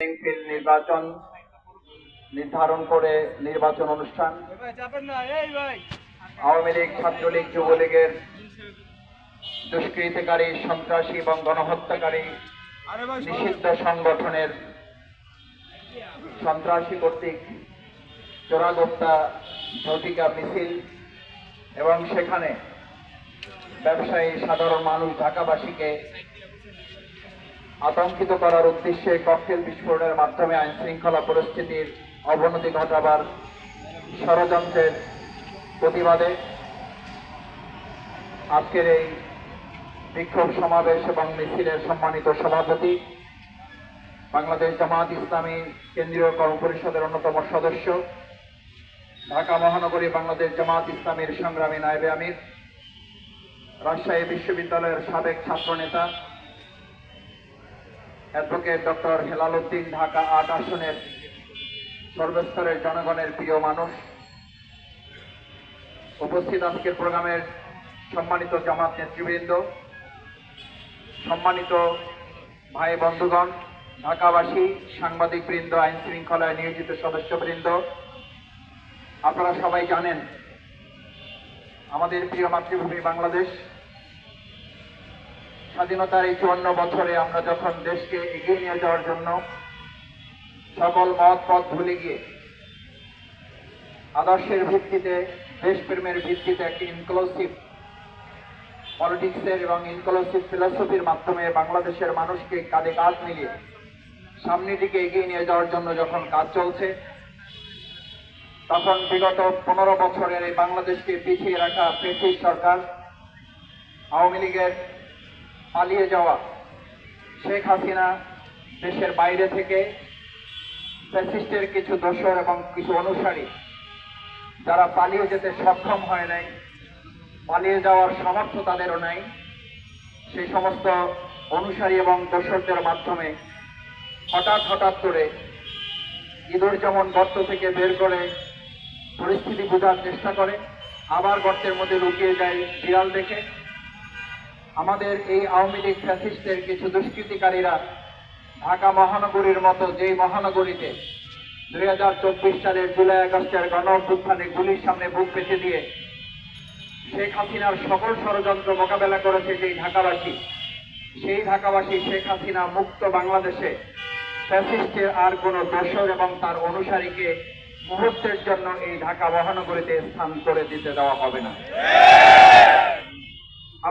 এমপির নির্বাচন নির্ধারণ করে নির্বাচন অনুষ্ঠান আওয়ামী লীগ, ছাত্রলীগ, যুবলীগের দুষ্কৃতিকারী, সন্ত্রাসী এবং গণহত্যাকারী নিষিদ্ধ সংগঠনের সন্ত্রাসী কর্তৃক চোরাগোপ্তা ঝটিকা মিছিল এবং সেখানে ব্যবসায়ী, সাধারণ মানুষ, ঢাকাবাসীকে আতঙ্কিত করার উদ্দেশ্যে ককটেল বিস্ফোরণের মাধ্যমে আইন শৃঙ্খলা পরিস্থিতির অবনতি ঘটাবার ষড়যন্ত্রের প্রতিবাদে আজকের এই বিক্ষোভ সমাবেশ এবং মিছিলের সম্মানিত সভাপতি, বাংলাদেশ জামায়াত ইসলামী কেন্দ্রীয় কর্মপরিষদের অন্যতম সদস্য, ঢাকা মহানগরী বাংলাদেশ জামায়াত ইসলামীর সংগ্রামী নায়েবে আমির, রাজশাহী বিশ্ববিদ্যালয়ের সাবেক ছাত্রনেতা অ্যাডভোকেট ডক্টর হেলাল উদ্দিন, ঢাকা ৮ আসনের সর্বস্তরের জনগণের প্রিয় মানুষ, উপস্থিত আজকের প্রোগ্রামের সম্মানিত জামাত নেতৃবৃন্দ, সম্মানিত ভাই বন্ধুগণ, ঢাকাবাসী, সাংবাদিকবৃন্দ, আইন শৃঙ্খলায় নিয়োজিত সদস্যবৃন্দ, আপনারা সবাই জানেন আমাদের প্রিয় মাতৃভূমি বাংলাদেশ স্বাধীনতার এই 54 বছরে আমরা যখন দেশকে এগিয়ে নিয়ে যাওয়ার জন্য সকল মত পথ ভুলে গিয়ে আদর্শের ভিত্তিতে, দেশপ্রেমের ভিত্তিতে একটি ইনক্লুসিভ পলিটিক্সের এবং ইনক্লুসিভ ফিলসফির মাধ্যমে বাংলাদেশের মানুষকে কাঁধে কাঁধ মিলিয়ে সামনের দিকে এগিয়ে নিয়ে যাওয়ার জন্য যখন কাজ চলছে, তখন বিগত 15 বছরের এই বাংলাদেশকে পিছিয়ে রাখা ফ্যাসিস্ট সরকার, আওয়ামী লীগের পালিয়ে যাওয়া শেখ হাসিনা, দেশের বাইরে থেকে ফ্যাসিস্টের কিছু দোসর এবং কিছু অনুসারী যারা পালিয়ে যেতে সক্ষম হয় নাই, পালিয়ে যাওয়ার সামর্থ্য তাদেরও নাই, সেই সমস্ত অনুসারী এবং দোসরদের মাধ্যমে হঠাৎ করে ইঁদুর যেমন গর্ত থেকে বের করে পরিস্থিতি বোঝার চেষ্টা করে, আবার গর্তের মধ্যে লুকিয়ে যায় বিড়াল দেখে, আমাদের এই আওয়ামী লীগ ফ্যাসিস্টের কিছু দুষ্কৃতিকারীরা ঢাকা মহানগরীর মতো যেই মহানগরীতে 2024 সালের জুলাই আগস্টের গণ অভ্যুত্থানে গুলির সামনে বুক পেতে দিয়ে শেখ হাসিনার সকল ষড়যন্ত্র মোকাবেলা করেছে যেই ঢাকাবাসী, সেই ঢাকাবাসী শেখ হাসিনা মুক্ত বাংলাদেশে ফ্যাসিস্টের আর কোনো দোসর এবং তার অনুসারীকে মুহূর্তের জন্য এই ঢাকা মহানগরীতে স্থান করে দিতে দেওয়া হবে না।